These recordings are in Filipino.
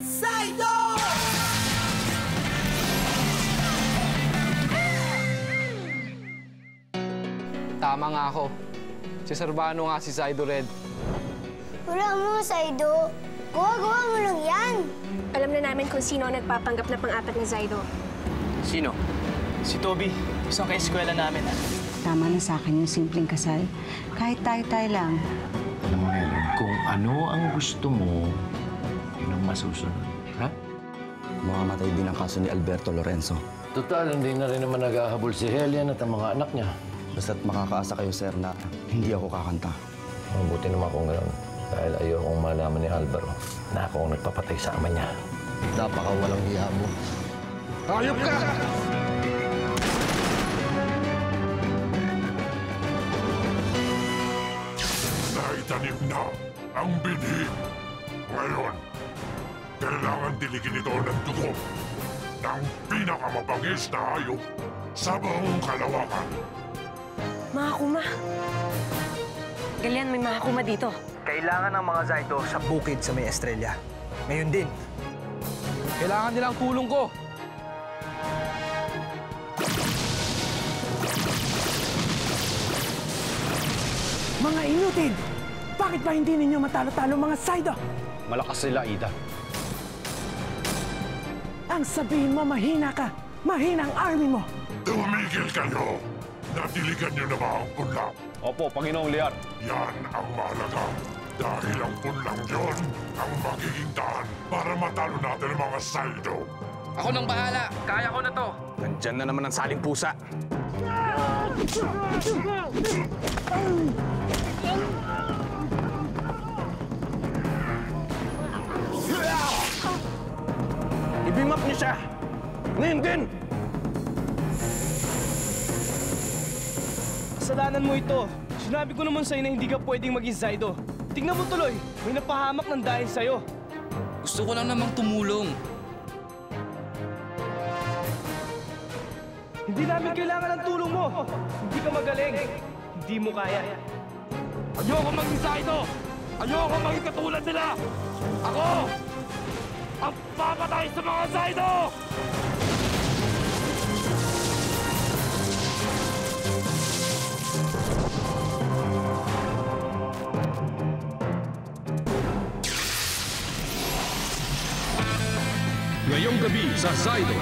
Zaido! Tama nga ako. Si Servano nga si Zaido Red. Wala mo, Zaido. Gawa-gawa mo lang yan. Alam na namin kung sino ang nagpapanggap na pang-apat na Zaido. Sino? Si Toby, isang ka-eskwela namin. Tama na sa akin yung simpleng kasal. Kahit tayo-tayo lang. Alam mo, Helen, kung ano ang gusto mo, yun ang masusunod. Ha? Mamamatay din ang kaso ni Alberto Lorenzo. Total, hindi na rin naman naghahabol si Helen at ang mga anak niya. Basta't makakaasa kayo, sir, na hindi ako kakanta. Mabuti naman kung gano'n. Dahil ayokong malaman ni Alvaro na ako ang nagpapatay sa ama niya. Napakawalang hiya mo. Hayop ka! Naitanim na ang binhi. Ngayon, kailangan diligin ito ng dugo ng pinakamabangis na hayop sa buong kalawakan. Mahakuma. Galian, may mahakuma dito. Kailangan ng mga Zaido sa bukid sa may Estrella. Ngayon din. Kailangan nilang tulong ko. Mga inutin! Bakit ba hindi ninyo matalo-talo mga Zaido? Malakas sila, Ida. Ang sabihin mo, mahina ka. Mahina ang army mo. Tumigil kayo! Nadiligan niyo na ba ang punlang? Opo, Panginoong Liar. Yan ang mahalaga. Dahil ang punlang yon ang magiging daan para matalo natin ang mga Zaido. Ako nang bahala. Kaya ko na to. Nandyan na naman ang saling pusa. Ibimap niyo siya. Ngayon din. Kasalanan mo ito. Sinabi ko naman sa'yo na hindi ka pwedeng maging Zaido. Tingnan mo tuloy, may napahamak ng dahil sa'yo. Gusto ko lang namang tumulong. Hindi namin kailangan ng tulong mo. Hindi ka magaling. Hindi mo kaya. Ayoko maging Zaido! Ayoko maging katulad nila! Ako! Ang papatay sa mga Zaido! Ngayong gabi sa Zaido.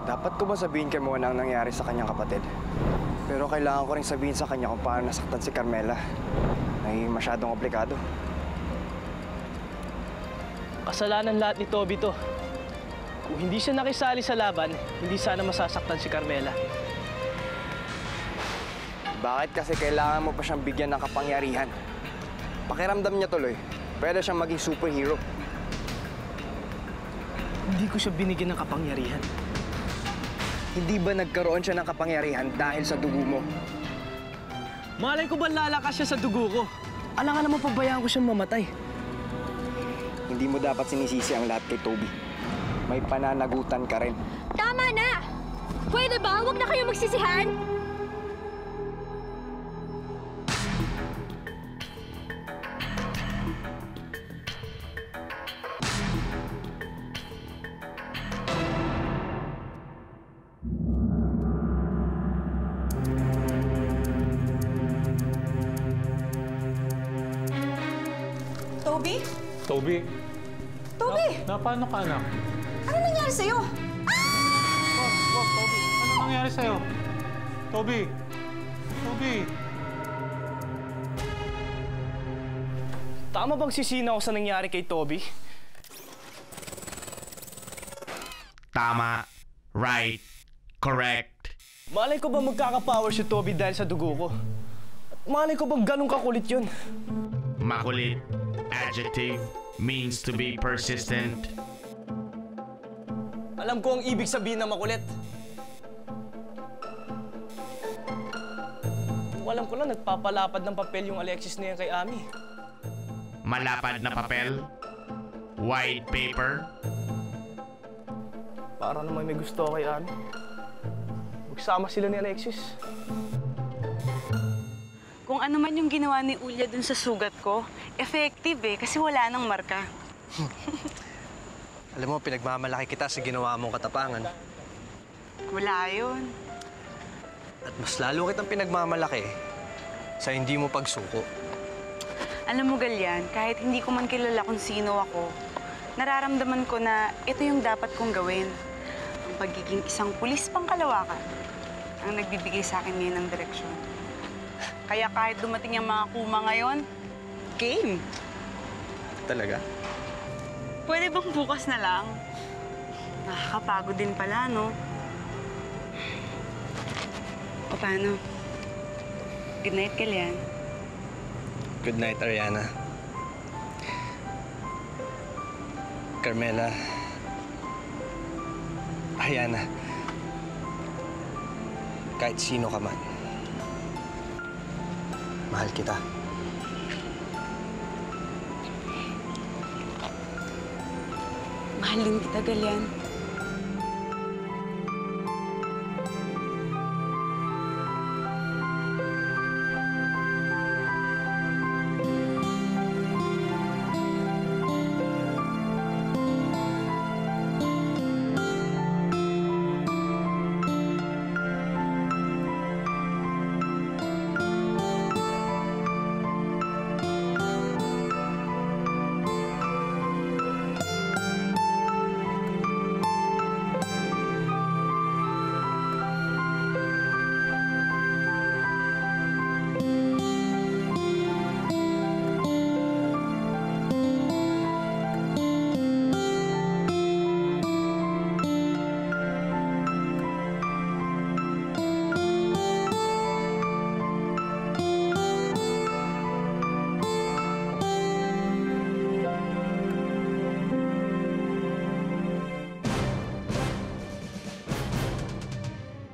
Dapat ko ba sabihin kay Mona ang nangyari sa kanyang kapatid? Pero kailangan ko rin sabihin sa kanya kung paano nasaktan si Carmela. Naging masyadong komplikado. Kasalanan lahat ni Toby to. Kung hindi siya nakisali sa laban, hindi sana masasaktan si Carmela. Bakit kasi kailangan mo pa siyang bigyan ng kapangyarihan? Pakiramdam niya tuloy, pwede siyang maging superhero. Hindi ko siya binigyan ng kapangyarihan. Hindi ba nagkaroon siya ng kapangyarihan dahil sa dugo mo? Malay ko ba lalakas siya sa dugo ko? Alangan naman pabayaan ko siyang mamatay. Hindi mo dapat sinisisi ang lahat kay Toby. May pananagutan ka rin. Tama na! Pwede ba? Huwag na kayo magsisihan! Toby? Toby? Toby! Paano ka, anak? Ano nangyari sa'yo? Wag, Toby. Ano nangyari sa'yo? Toby? Toby? Tama bang sisina ko sa nangyari kay Toby? Tama. Right. Correct. Malay ko ba magkaka-power si Toby dahil sa dugo ko? At malay ko bang ganun kakulit yun? Makulit. Adjective. Means to be persistent. Alam ko ang ibig sabihin ng makulit. Alam ko lang, nagpapalapad ng papel yung Alexis na yan kay Ami. Malapad na papel? white paper. Para naman may gusto kay Ann. Magsama sila ni Alexis. Kung ano man yung ginawa ni Ulya dun sa sugat ko, effective kasi wala nang marka. Alam mo, pinagmamalaki kita sa ginawa mong katapangan. Wala yun. At mas lalo kitang pinagmamalaki sa hindi mo pagsuko. Alam mo, Galyan, kahit hindi ko man kilala kung sino ako, nararamdaman ko na ito yung dapat kong gawin. Ang pagiging isang pulis pangkalawakan ang nagbibigay sa akin ngayon ng direksyon. Kaya kahit dumating yung mga kuma ngayon, game. Talaga? Pwede bang bukas na lang? Nakakapagod din pala, no? O paano? Good night, Galyan. Good night, Ariana. Carmela. Ariana. Kahit sino ka man, mahal kita. Mahal din kita, Galyan.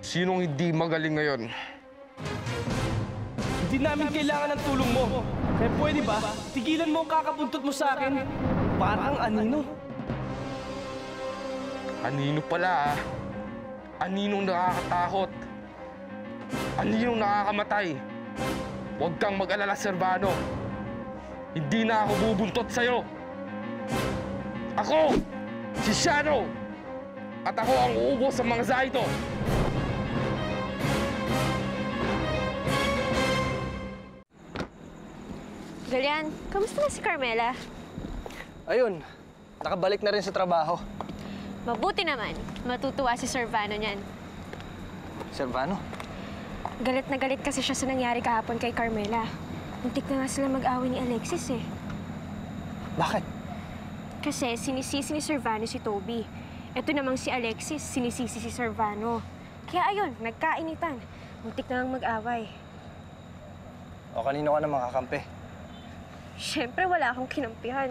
Sinong hindi magaling ngayon? Hindi namin kailangan ng tulong mo. Kaya pwede ba, tigilan mo ang kakabuntot mo sa akin? Parang anino. Anino pala, Aninong nakakatakot. Aninong nakakamatay. Huwag kang mag-alala, Servano. Hindi na ako bubuntot sa'yo. Ako, si Shano. At ako ang uubos sa mga Zaido. Galyan, kamusta na si Carmela? Ayun, nakabalik na rin sa trabaho. Mabuti naman. Matutuwa si Servano niyan. Servano? Galit na galit kasi siya sa nangyari kahapon kay Carmela. Muntik na nga sila mag-away ni Alexis eh. Bakit? Kasi sinisisi ni Servano si Toby. Ito namang si Alexis, sinisisi si Servano. Kaya ayun, nagkainitan. Muntik na nga mag-away. O kanino ka na makakampi? Siyempre, wala akong kinampihan.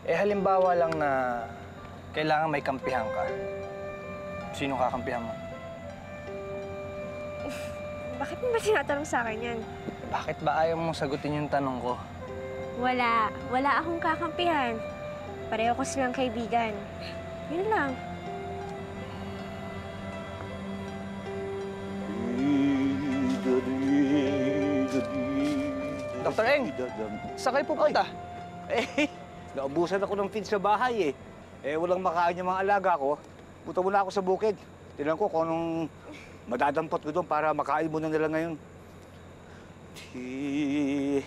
Eh, halimbawa lang na kailangan may kampihan ka. Sino kakampihan mo? Bakit mo ba tinatanong sa akin yan? Bakit ba ayaw mong sagutin yung tanong ko? Wala. Wala akong kakampihan. Pareho ko silang kaibigan. Yun lang. Dr. Eng, saan kayo pupunta? Naubusan ako ng feed sa bahay walang makain yung mga alaga ko. Punta muna ako sa bukid. Tignan ko kung anong madadampot ko doon para makain muna nila ngayon. Tirari.